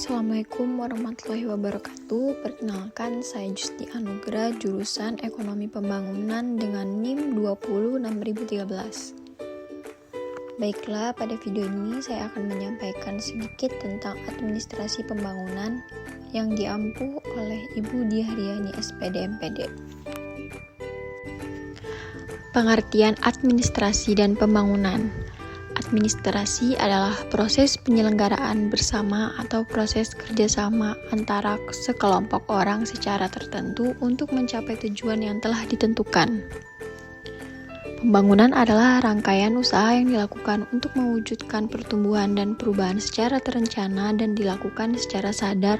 Assalamualaikum warahmatullahi wabarakatuh. Perkenalkan, saya Justi Anugrah, jurusan Ekonomi Pembangunan dengan NIM 20613. Baiklah, pada video ini saya akan menyampaikan sedikit tentang administrasi pembangunan yang diampu oleh Ibu Diahriani SPD MPD. Pengertian administrasi dan pembangunan. Administrasi adalah proses penyelenggaraan bersama atau proses kerjasama antara sekelompok orang secara tertentu untuk mencapai tujuan yang telah ditentukan. Pembangunan adalah rangkaian usaha yang dilakukan untuk mewujudkan pertumbuhan dan perubahan secara terencana dan dilakukan secara sadar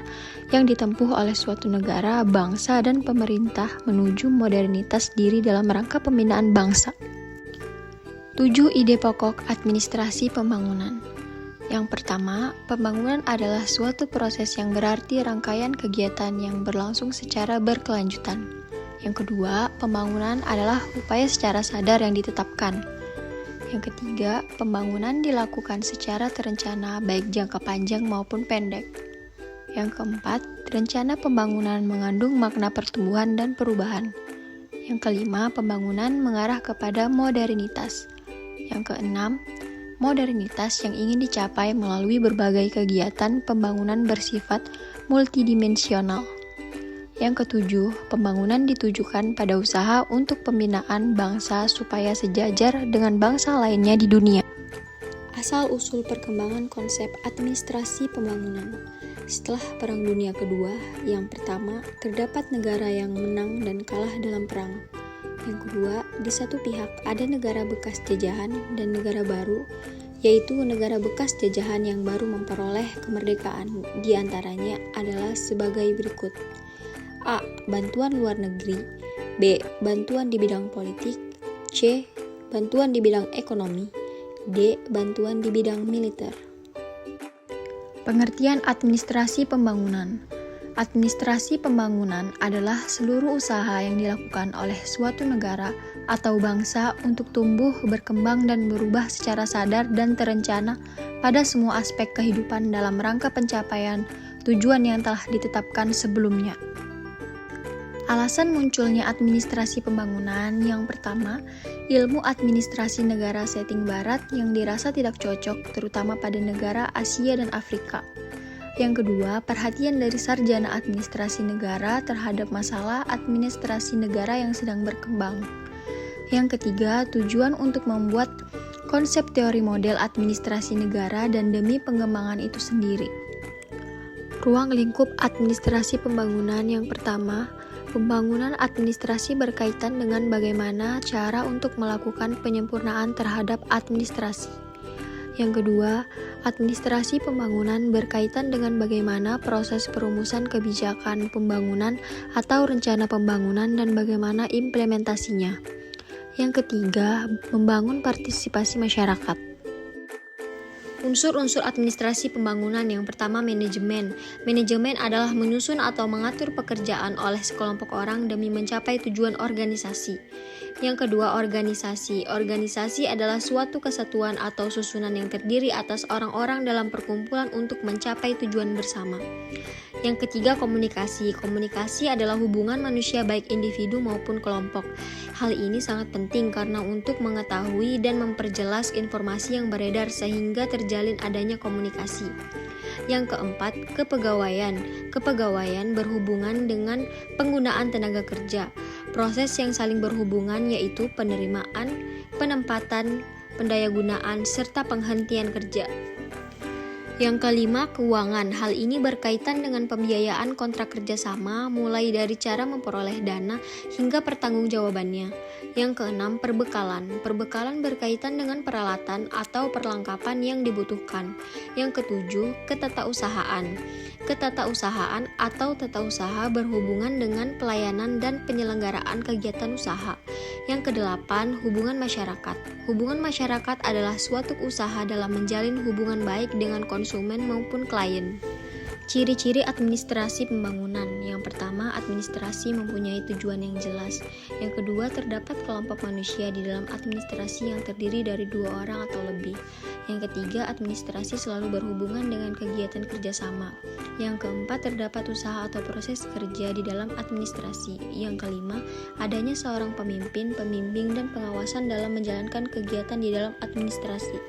yang ditempuh oleh suatu negara, bangsa, dan pemerintah menuju modernitas diri dalam rangka pembinaan bangsa. 7 ide pokok administrasi pembangunan. Yang pertama, pembangunan adalah suatu proses yang berarti rangkaian kegiatan yang berlangsung secara berkelanjutan. Yang kedua, pembangunan adalah upaya secara sadar yang ditetapkan. Yang ketiga, pembangunan dilakukan secara terencana baik jangka panjang maupun pendek. Yang keempat, rencana pembangunan mengandung makna pertumbuhan dan perubahan. Yang kelima, pembangunan mengarah kepada modernitas. Yang keenam, modernitas yang ingin dicapai melalui berbagai kegiatan pembangunan bersifat multidimensional. Yang ketujuh, pembangunan ditujukan pada usaha untuk pembinaan bangsa supaya sejajar dengan bangsa lainnya di dunia. Asal-usul perkembangan konsep administrasi pembangunan. Setelah Perang Dunia Kedua, yang pertama, terdapat negara yang menang dan kalah dalam perang. Yang kedua, di satu pihak ada negara bekas jajahan dan negara baru, yaitu negara bekas jajahan yang baru memperoleh kemerdekaan. Di antaranya adalah sebagai berikut. A. Bantuan luar negeri. B. Bantuan di bidang politik. C. Bantuan di bidang ekonomi. D. Bantuan di bidang militer. Pengertian administrasi pembangunan. Administrasi pembangunan adalah seluruh usaha yang dilakukan oleh suatu negara atau bangsa untuk tumbuh, berkembang, dan berubah secara sadar dan terencana pada semua aspek kehidupan dalam rangka pencapaian tujuan yang telah ditetapkan sebelumnya. Alasan munculnya administrasi pembangunan. Yang pertama, ilmu administrasi negara setting barat yang dirasa tidak cocok terutama pada negara Asia dan Afrika. Yang kedua, perhatian dari sarjana administrasi negara terhadap masalah administrasi negara yang sedang berkembang. Yang ketiga, tujuan untuk membuat konsep teori model administrasi negara dan demi pengembangan itu sendiri. Ruang lingkup administrasi pembangunan. Yang pertama, pembangunan administrasi berkaitan dengan bagaimana cara untuk melakukan penyempurnaan terhadap administrasi. Yang kedua, administrasi pembangunan berkaitan dengan bagaimana proses perumusan kebijakan pembangunan atau rencana pembangunan dan bagaimana implementasinya. Yang ketiga, membangun partisipasi masyarakat. Unsur-unsur administrasi pembangunan. Yang pertama, manajemen. Manajemen adalah menyusun atau mengatur pekerjaan oleh sekelompok orang demi mencapai tujuan organisasi. Yang kedua, organisasi. Organisasi adalah suatu kesatuan atau susunan yang terdiri atas orang-orang dalam perkumpulan untuk mencapai tujuan bersama. Yang ketiga, komunikasi. Komunikasi adalah hubungan manusia baik individu maupun kelompok. Hal ini sangat penting karena untuk mengetahui dan memperjelas informasi yang beredar sehingga terjalin adanya komunikasi. Yang keempat, kepegawaian. Kepegawaian berhubungan dengan penggunaan tenaga kerja. Proses yang saling berhubungan yaitu penerimaan, penempatan, pendayagunaan, serta penghentian kerja. Yang kelima, keuangan. Hal ini berkaitan dengan pembiayaan kontrak kerjasama, mulai dari cara memperoleh dana hingga pertanggungjawabannya. Yang keenam, perbekalan. Perbekalan berkaitan dengan peralatan atau perlengkapan yang dibutuhkan. Yang ketujuh, ketatausahaan. Ketatausahaan atau tata usaha berhubungan dengan pelayanan dan penyelenggaraan kegiatan usaha. Yang kedelapan, hubungan masyarakat. Hubungan masyarakat adalah suatu usaha dalam menjalin hubungan baik dengan konsumen maupun klien. Ciri-ciri administrasi pembangunan. Yang pertama, administrasi mempunyai tujuan yang jelas. Yang kedua, terdapat kelompok manusia di dalam administrasi yang terdiri dari 2 orang atau lebih. Yang ketiga, administrasi selalu berhubungan dengan kegiatan kerjasama. Yang keempat, terdapat usaha atau proses kerja di dalam administrasi. Yang kelima, adanya seorang pemimpin, pembimbing, dan pengawasan dalam menjalankan kegiatan di dalam administrasi.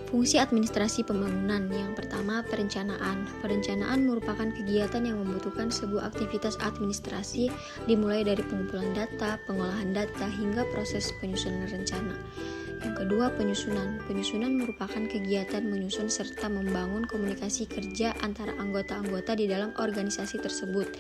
Fungsi administrasi pembangunan. Yang pertama, perencanaan. Perencanaan merupakan kegiatan yang membutuhkan sebuah aktivitas administrasi dimulai dari pengumpulan data, pengolahan data, hingga proses penyusunan rencana. Yang kedua, penyusunan. Penyusunan merupakan kegiatan menyusun serta membangun komunikasi kerja antara anggota-anggota di dalam organisasi tersebut.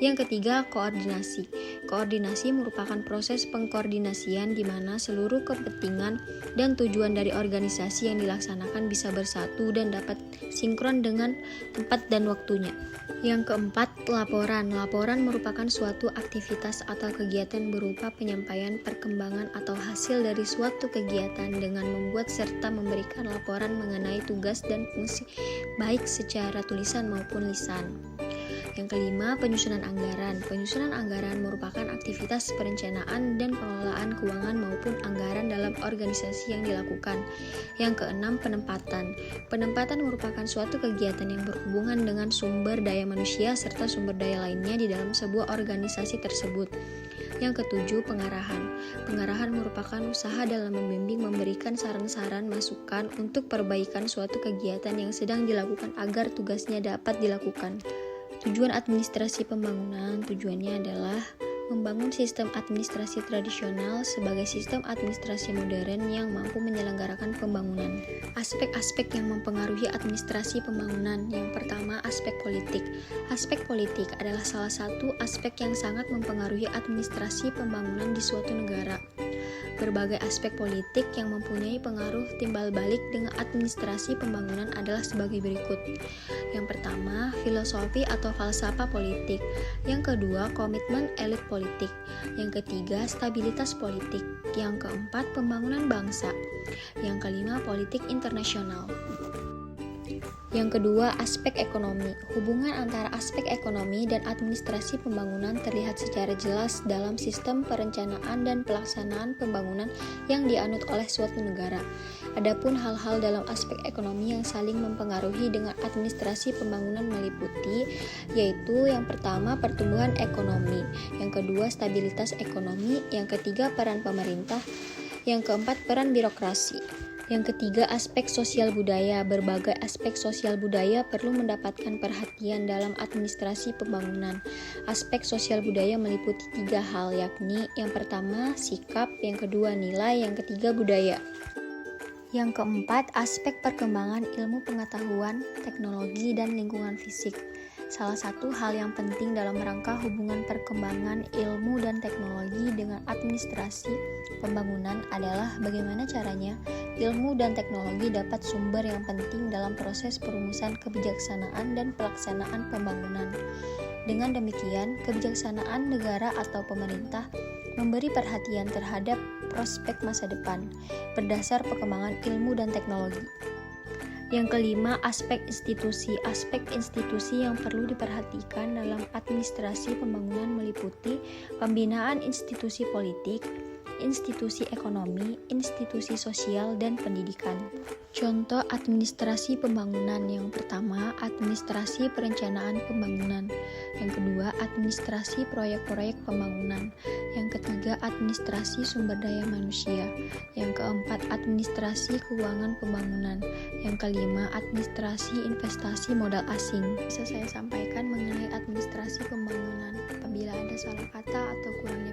Yang ketiga, koordinasi. Koordinasi merupakan proses pengkoordinasian di mana seluruh kepentingan dan tujuan dari organisasi yang dilaksanakan bisa bersatu dan dapat sinkron dengan tempat dan waktunya. Yang keempat, laporan. Laporan merupakan suatu aktivitas atau kegiatan berupa penyampaian perkembangan atau hasil dari suatu kegiatan dengan membuat serta memberikan laporan mengenai tugas dan fungsi baik secara tulisan maupun lisan. Yang kelima, penyusunan anggaran. Penyusunan anggaran merupakan aktivitas perencanaan dan pengelolaan keuangan maupun anggaran dalam organisasi yang dilakukan. Yang keenam, penempatan. Penempatan merupakan suatu kegiatan yang berhubungan dengan sumber daya manusia serta sumber daya lainnya di dalam sebuah organisasi tersebut. Yang ketujuh, pengarahan. Pengarahan merupakan usaha dalam membimbing, memberikan saran-saran, masukan untuk perbaikan suatu kegiatan yang sedang dilakukan agar tugasnya dapat dilakukan. Tujuan administrasi pembangunan tujuannya adalah membangun sistem administrasi tradisional sebagai sistem administrasi modern yang mampu menyelenggarakan pembangunan. Aspek-aspek yang mempengaruhi administrasi pembangunan. Yang pertama, aspek politik. Aspek politik adalah salah satu aspek yang sangat mempengaruhi administrasi pembangunan di suatu negara. Berbagai aspek politik yang mempunyai pengaruh timbal balik dengan administrasi pembangunan adalah sebagai berikut. Yang pertama, filosofi atau falsafah politik. Yang kedua, komitmen elit politik. Yang ketiga, stabilitas politik. Yang keempat, pembangunan bangsa. Yang kelima, politik internasional. Yang kedua, aspek ekonomi. Hubungan antara aspek ekonomi dan administrasi pembangunan terlihat secara jelas dalam sistem perencanaan dan pelaksanaan pembangunan yang dianut oleh suatu negara. Adapun hal-hal dalam aspek ekonomi yang saling mempengaruhi dengan administrasi pembangunan meliputi, yaitu yang pertama, pertumbuhan ekonomi, yang kedua, stabilitas ekonomi, yang ketiga, peran pemerintah, yang keempat, peran birokrasi. Yang ketiga, aspek sosial budaya. Berbagai aspek sosial budaya perlu mendapatkan perhatian dalam administrasi pembangunan. Aspek sosial budaya meliputi 3 hal, yakni yang pertama, sikap, yang kedua, nilai, yang ketiga, budaya. Yang keempat, aspek perkembangan ilmu pengetahuan, teknologi, dan lingkungan fisik. Salah satu hal yang penting dalam rangka hubungan perkembangan ilmu dan teknologi dengan administrasi pembangunan adalah bagaimana caranya ilmu dan teknologi dapat sumber yang penting dalam proses perumusan kebijaksanaan dan pelaksanaan pembangunan. Dengan demikian, kebijaksanaan negara atau pemerintah memberi perhatian terhadap prospek masa depan berdasar perkembangan ilmu dan teknologi. Yang kelima, aspek institusi. Aspek institusi yang perlu diperhatikan dalam administrasi pembangunan meliputi pembinaan institusi politik, institusi ekonomi, institusi sosial, dan pendidikan. Contoh administrasi pembangunan. Yang pertama, administrasi perencanaan pembangunan. Yang kedua, administrasi proyek-proyek pembangunan. Yang ketiga, administrasi sumber daya manusia. Yang keempat, administrasi keuangan pembangunan. Yang kelima, administrasi investasi modal asing. Bisa saya sampaikan mengenai administrasi pembangunan. Apabila ada salah kata atau kurang